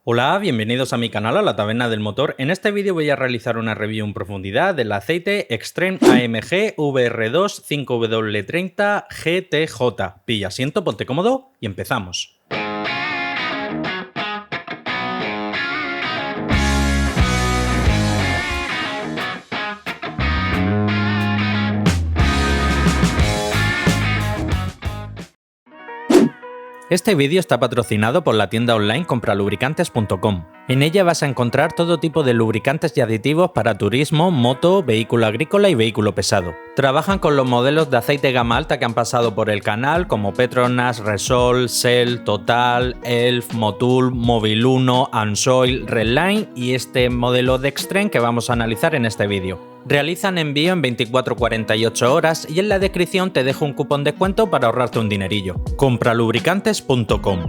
Hola, bienvenidos a mi canal, a la Taberna del Motor. En este vídeo voy a realizar una review en profundidad del aceite Extreme AMG VR2 5W30 GTJ. Pilla asiento, ponte cómodo y empezamos. Este vídeo está patrocinado por la tienda online compralubricantes.com. En ella vas a encontrar todo tipo de lubricantes y aditivos para turismo, moto, vehículo agrícola y vehículo pesado. Trabajan con los modelos de aceite gama alta que han pasado por el canal como Petronas, Resol, Shell, Total, Elf, Motul, Mobil 1, Ansoil, Redline y este modelo de Extreme que vamos a analizar en este vídeo. Realizan envío en 24-48 horas y en la descripción te dejo un cupón de descuento para ahorrarte un dinerillo. Compralubricantes.com.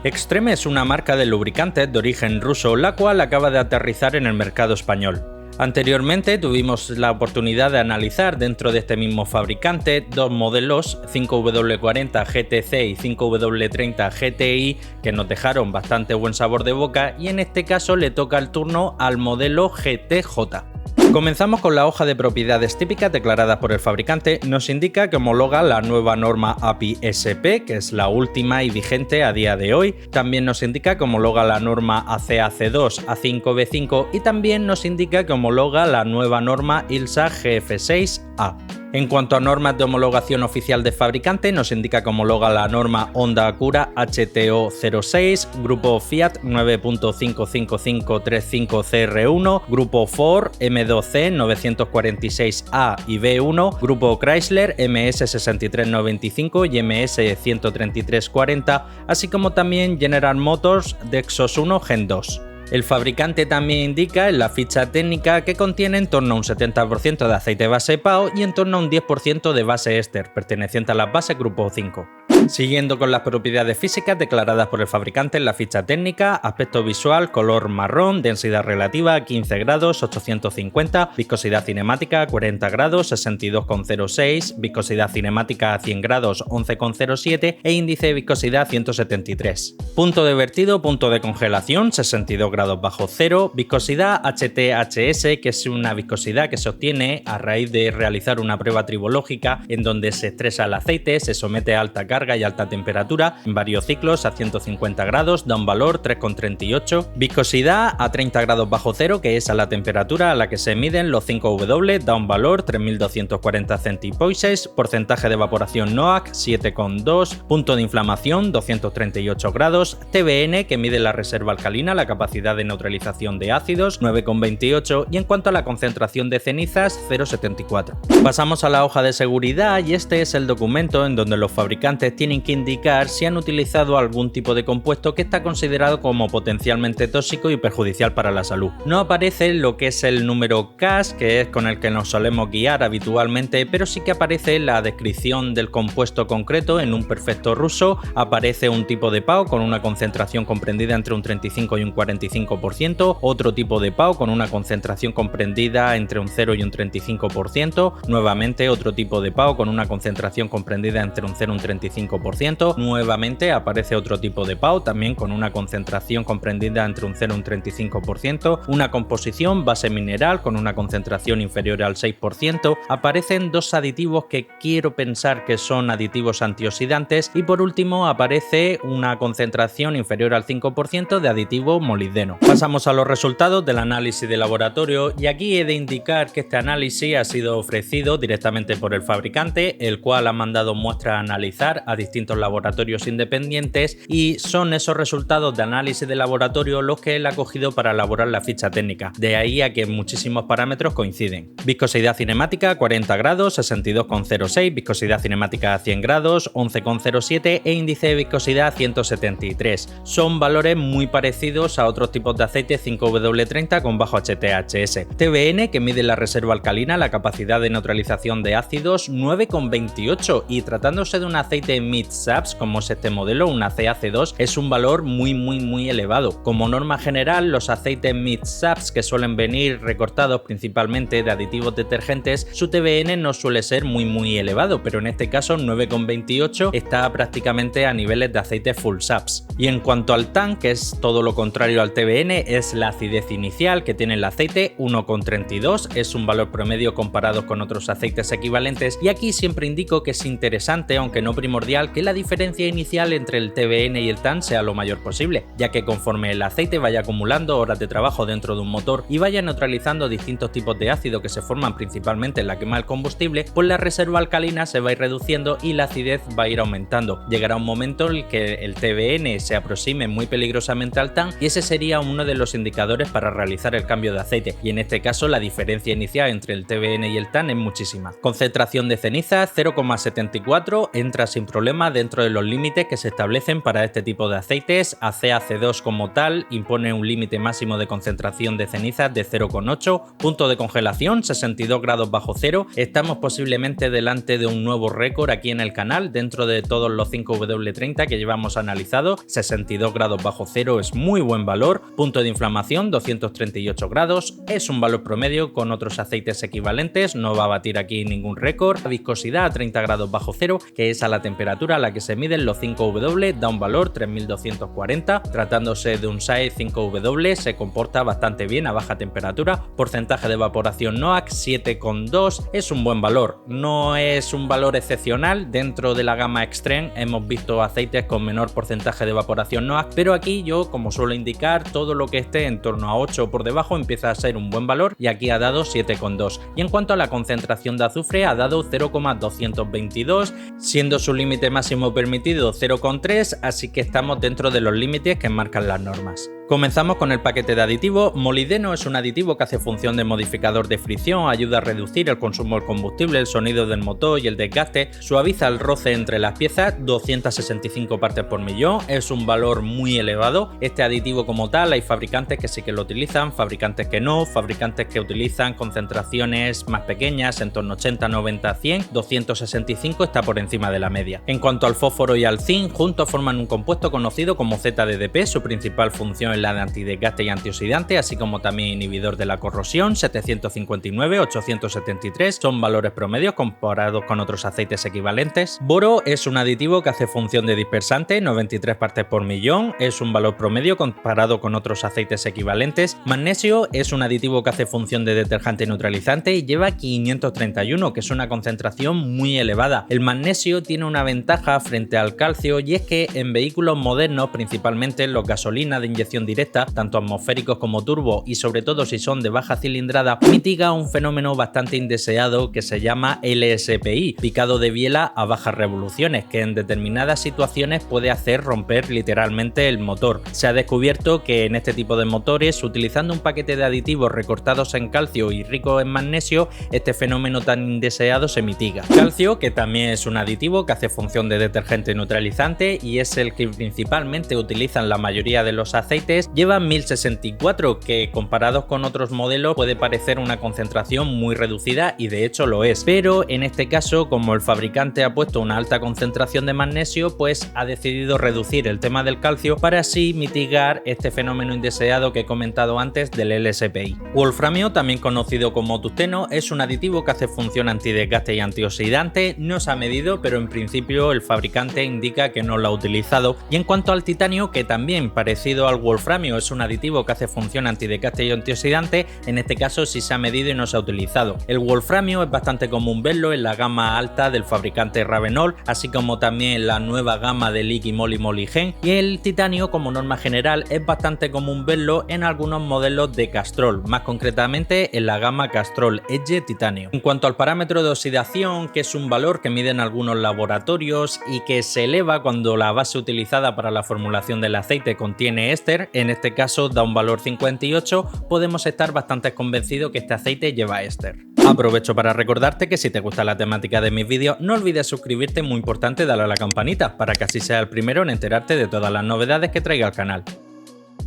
Extreme es una marca de lubricantes de origen ruso, la cual acaba de aterrizar en el mercado español. Anteriormente tuvimos la oportunidad de analizar dentro de este mismo fabricante dos modelos 5W40 GTC y 5W30 GTI que nos dejaron bastante buen sabor de boca y en este caso le toca el turno al modelo GTJ. Comenzamos con la hoja de propiedades típicas declaradas por el fabricante. Nos indica que homologa la nueva norma API SP, que es la última y vigente a día de hoy. También nos indica que homologa la norma ACAC2 A5B5 y también nos indica que homologa la nueva norma ILSA GF6A. En cuanto a normas de homologación oficial de fabricante, nos indica que homologa la norma Honda Acura HTO06, Grupo Fiat 9.55535CR1, Grupo Ford M2C 946A y B1, Grupo Chrysler MS6395 y MS13340, así como también General Motors Dexos 1 Gen 2. El fabricante también indica en la ficha técnica que contiene en torno a un 70% de aceite base PAO y en torno a un 10% de base éster, perteneciente a las bases Grupo 5. Siguiendo con las propiedades físicas declaradas por el fabricante en la ficha técnica: aspecto visual, color marrón, densidad relativa 15 grados 850, viscosidad cinemática 40 grados 62,06, viscosidad cinemática a 100 grados 11,07 e índice de viscosidad 173. Punto de vertido, punto de congelación 62 grados bajo cero, viscosidad HTHS, que es una viscosidad que se obtiene a raíz de realizar una prueba tribológica en donde se estresa el aceite, se somete a alta carga y alta temperatura en varios ciclos a 150 grados, da un valor 3,38, viscosidad a 30 grados bajo cero, que es a la temperatura a la que se miden los 5W, da un valor 3240 centipoises, porcentaje de evaporación NOAC 7,2, punto de inflamación 238 grados, TBN, que mide la reserva alcalina, la capacidad de neutralización de ácidos 9,28 y en cuanto a la concentración de cenizas 0,74. Pasamos a la hoja de seguridad y este es el documento en donde los fabricantes tienen que indicar si han utilizado algún tipo de compuesto que está considerado como potencialmente tóxico y perjudicial para la salud. No aparece lo que es el número CAS, que es con el que nos solemos guiar habitualmente, pero sí que aparece la descripción del compuesto concreto en un perfecto ruso, aparece un tipo de PAO con una concentración comprendida entre un 35 y un 45%, otro tipo de PAO con una concentración comprendida entre un 0 y un 35%, nuevamente otro tipo de PAO con una concentración comprendida entre un 0 y un 35%, nuevamente aparece otro tipo de PAO también con una concentración comprendida entre un 0 y un 35%, una composición base mineral con una concentración inferior al 6%, aparecen dos aditivos que quiero pensar que son aditivos antioxidantes y por último aparece una concentración inferior al 5% de aditivo molibdeno. Pasamos a los resultados del análisis de laboratorio y aquí he de indicar que este análisis ha sido ofrecido directamente por el fabricante, el cual ha mandado muestras a analizar a distintos laboratorios independientes y son esos resultados de análisis de laboratorio los que él ha cogido para elaborar la ficha técnica. De ahí a que muchísimos parámetros coinciden. Viscosidad cinemática 40 grados 62,06, viscosidad cinemática a 100 grados 11,07 e índice de viscosidad 173. Son valores muy parecidos a otros tipos de aceite 5W30 con bajo HTHS. TBN, que mide la reserva alcalina, la capacidad de neutralización de ácidos 9,28 y tratándose de un aceite Mid Subs, como es este modelo, una CAC2, es un valor muy elevado. Como norma general, los aceites Mid Subs que suelen venir recortados principalmente de aditivos detergentes, su TBN no suele ser muy elevado, pero en este caso 9,28 está prácticamente a niveles de aceites Full Subs. Y en cuanto al TAN, que es todo lo contrario al TBN, es la acidez inicial que tiene el aceite, 1,32, es un valor promedio comparado con otros aceites equivalentes, y aquí siempre indico que es interesante, aunque no primordial, que la diferencia inicial entre el TBN y el TAN sea lo mayor posible, ya que conforme el aceite vaya acumulando horas de trabajo dentro de un motor y vaya neutralizando distintos tipos de ácido que se forman principalmente en la quema del combustible, pues la reserva alcalina se va a ir reduciendo y la acidez va a ir aumentando. Llegará un momento en el que el TBN se aproxime muy peligrosamente al TAN y ese sería uno de los indicadores para realizar el cambio de aceite, y en este caso la diferencia inicial entre el TBN y el TAN es muchísima. Concentración de ceniza 0,74, entra sin problema dentro de los límites que se establecen para este tipo de aceites. ACAC2 como tal impone un límite máximo de concentración de cenizas de 0,8, punto de congelación 62 grados bajo cero. Estamos posiblemente delante de un nuevo récord aquí en el canal dentro de todos los 5W30 que llevamos analizado. 62 grados bajo cero es muy buen valor. Punto de inflamación 238 grados, es un valor promedio con otros aceites equivalentes, no va a batir aquí ningún récord. La viscosidad a 30 grados bajo cero, que es a la temperatura a la que se miden los 5W, da un valor 3240. Tratándose de un SAE 5W se comporta bastante bien a baja temperatura. Porcentaje de evaporación NOAC 7,2, es un buen valor, no es un valor excepcional. Dentro de la gama Extreme hemos visto aceites con menor porcentaje de evaporación NOAC, pero aquí yo, como suelo indicar, todo lo que esté en torno a 8 o por debajo empieza a ser un buen valor, y aquí ha dado 7,2. Y en cuanto a la concentración de azufre, ha dado 0,222, siendo su límite máximo permitido 0,3, así que estamos dentro de los límites que marcan las normas. Comenzamos con el paquete de aditivos. Molibdeno es un aditivo que hace función de modificador de fricción, ayuda a reducir el consumo del combustible, el sonido del motor y el desgaste, suaviza el roce entre las piezas, 265 partes por millón, es un valor muy elevado. Este aditivo como tal, hay fabricantes que sí que lo utilizan, fabricantes que no, fabricantes que utilizan concentraciones más pequeñas, en torno a 80, 90, 100, 265 está por encima de la media. En cuanto al fósforo y al zinc, juntos forman un compuesto conocido como ZDDP, su principal función es la de antidesgaste y antioxidante, así como también inhibidor de la corrosión, 759, 873 son valores promedios comparados con otros aceites equivalentes. Boro es un aditivo que hace función de dispersante, 93 partes por millón, es un valor promedio comparado con otros aceites equivalentes. Magnesio es un aditivo que hace función de detergente neutralizante y lleva 531, que es una concentración muy elevada. El magnesio tiene una ventaja frente al calcio, y es que en vehículos modernos, principalmente los gasolinas de inyección directa, tanto atmosféricos como turbo, y sobre todo si son de baja cilindrada, mitiga un fenómeno bastante indeseado que se llama LSPI, picado de biela a bajas revoluciones, que en determinadas situaciones puede hacer romper literalmente el motor. Se ha descubierto que en este tipo de motores, utilizando un paquete de aditivos recortados en calcio y ricos en magnesio, este fenómeno tan indeseado se mitiga. Calcio, que también es un aditivo que hace función de detergente neutralizante y es el que principalmente utilizan la mayoría de los aceites, lleva 1064, que comparados con otros modelos puede parecer una concentración muy reducida, y de hecho lo es, pero en este caso, como el fabricante ha puesto una alta concentración de magnesio, pues ha decidido reducir el tema del calcio para así mitigar este fenómeno indeseado que he comentado antes del LSPI. Wolframio, también conocido como tungsteno, es un aditivo que hace función antidesgaste y antioxidante, no se ha medido, pero en principio el fabricante indica que no lo ha utilizado. Y en cuanto al titanio, que también parecido al wolframio es un aditivo que hace función antidesgaste y antioxidante, en este caso sí se ha medido y no se ha utilizado. El wolframio es bastante común verlo en la gama alta del fabricante Ravenol, así como también en la nueva gama de Liqui Moly Moly Gen, y el titanio como norma general es bastante común verlo en algunos modelos de Castrol, más concretamente en la gama Castrol Edge Titanio. En cuanto al parámetro de oxidación, que es un valor que miden algunos laboratorios y que se eleva cuando la base utilizada para la formulación del aceite contiene éster, en este caso da un valor 58, podemos estar bastante convencidos que este aceite lleva éster. Aprovecho para recordarte que si te gusta la temática de mis vídeos, no olvides suscribirte, muy importante darle a la campanita, para que así seas el primero en enterarte de todas las novedades que traiga el canal.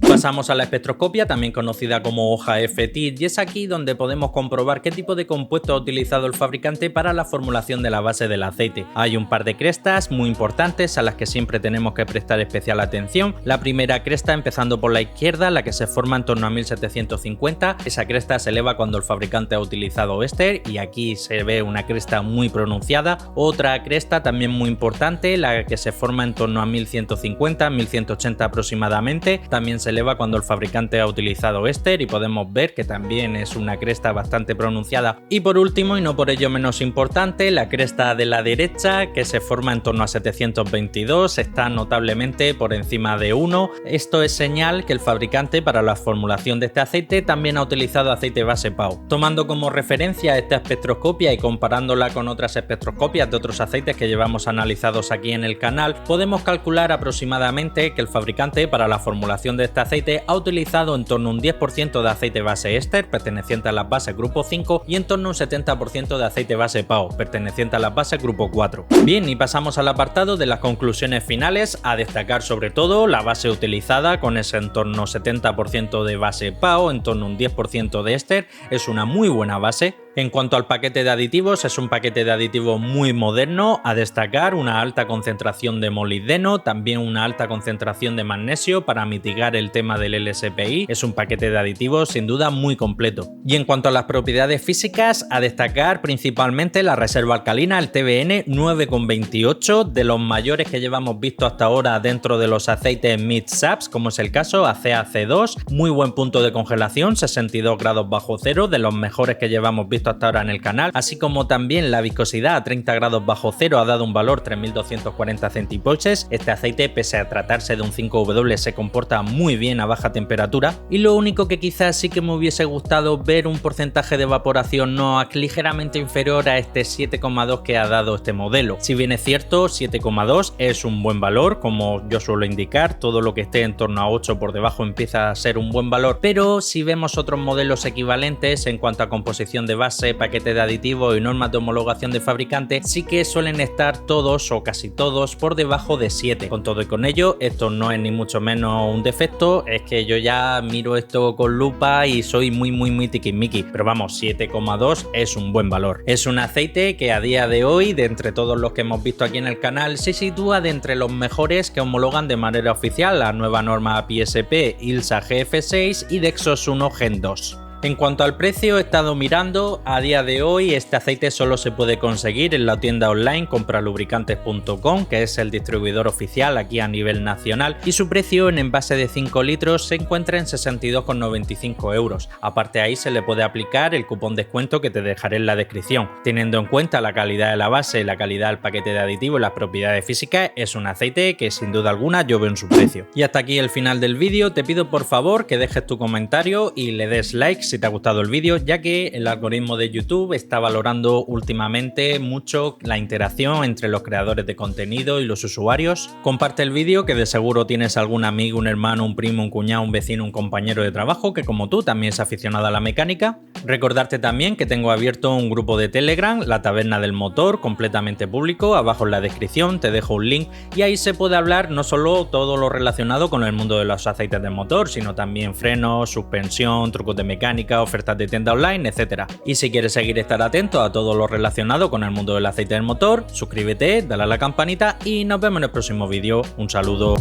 Pasamos a la espectroscopia, también conocida como hoja FTIR, y es aquí donde podemos comprobar qué tipo de compuesto ha utilizado el fabricante para la formulación de la base del aceite. Hay un par de crestas muy importantes a las que siempre tenemos que prestar especial atención. La primera cresta, empezando por la izquierda, la que se forma en torno a 1750. Esa cresta se eleva cuando el fabricante ha utilizado éster y aquí se ve una cresta muy pronunciada. Otra cresta también muy importante, la que se forma en torno a 1150, 1180 aproximadamente, también se eleva cuando el fabricante ha utilizado éster y podemos ver que también es una cresta bastante pronunciada. Y por último, y no por ello menos importante, la cresta de la derecha, que se forma en torno a 722, está notablemente por encima de 1. Esto es señal que el fabricante para la formulación de este aceite también ha utilizado aceite base PAO. Tomando como referencia esta espectroscopia y comparándola con otras espectroscopias de otros aceites que llevamos analizados aquí en el canal, podemos calcular aproximadamente que el fabricante para la formulación de este aceite ha utilizado en torno a un 10% de aceite base éster perteneciente a las bases grupo 5 y en torno a un 70% de aceite base PAO perteneciente a las bases grupo 4. Bien, y pasamos al apartado de las conclusiones finales, a destacar sobre todo la base utilizada con ese en torno a 70% de base PAO, en torno a un 10% de éster, es una muy buena base. En cuanto al paquete de aditivos, es un paquete de aditivos muy moderno, a destacar una alta concentración de molibdeno, también una alta concentración de magnesio para mitigar el tema del LSPI, es un paquete de aditivos sin duda muy completo. Y en cuanto a las propiedades físicas, a destacar principalmente la reserva alcalina, el TBN 9,28, de los mayores que llevamos visto hasta ahora dentro de los aceites mid-SAPs, como es el caso ACAC2, muy buen punto de congelación, 62 grados bajo cero, de los mejores que llevamos visto hasta ahora en el canal, así como también la viscosidad a 30 grados bajo cero ha dado un valor 3240 centipoises. Este aceite, pese a tratarse de un 5W, se comporta muy bien a baja temperatura, y lo único que quizás sí que me hubiese gustado ver un porcentaje de evaporación NOAC ligeramente inferior a este 7,2 que ha dado este modelo. Si bien es cierto, 7,2 es un buen valor, como yo suelo indicar, todo lo que esté en torno a 8 por debajo empieza a ser un buen valor, pero si vemos otros modelos equivalentes en cuanto a composición de base, paquete de aditivos y normas de homologación de fabricante, sí que suelen estar todos o casi todos por debajo de 7. Con todo y con ello, esto no es ni mucho menos un defecto, es que yo ya miro esto con lupa y soy muy tiquismiqui, pero vamos, 7,2 es un buen valor. Es un aceite que a día de hoy, de entre todos los que hemos visto aquí en el canal, se sitúa de entre los mejores que homologan de manera oficial la nueva norma API-SP ILSA GF6 y Dexos 1 Gen 2. En cuanto al precio, he estado mirando, a día de hoy este aceite solo se puede conseguir en la tienda online compralubricantes.com, que es el distribuidor oficial aquí a nivel nacional, y su precio en envase de 5 litros se encuentra en 62,95 euros. Aparte ahí se le puede aplicar el cupón descuento que te dejaré en la descripción. Teniendo en cuenta la calidad de la base, la calidad del paquete de aditivos y las propiedades físicas, es un aceite que sin duda alguna yo veo en su precio. Y hasta aquí el final del vídeo, te pido por favor que dejes tu comentario y le des like si te ha gustado el vídeo, ya que el algoritmo de YouTube está valorando últimamente mucho la interacción entre los creadores de contenido y los usuarios. Comparte el vídeo, que de seguro tienes algún amigo, un hermano, un primo, un cuñado, un vecino, un compañero de trabajo que como tú también es aficionado a la mecánica. Recordarte también que tengo abierto un grupo de Telegram, La Taberna del Motor, completamente público, abajo en la descripción te dejo un link y ahí se puede hablar no solo todo lo relacionado con el mundo de los aceites del motor, sino también frenos, suspensión, trucos de mecánica, ofertas de tienda online, etc. Y si quieres seguir estar atento a todo lo relacionado con el mundo del aceite del motor, suscríbete, dale a la campanita y nos vemos en el próximo vídeo. Un saludo.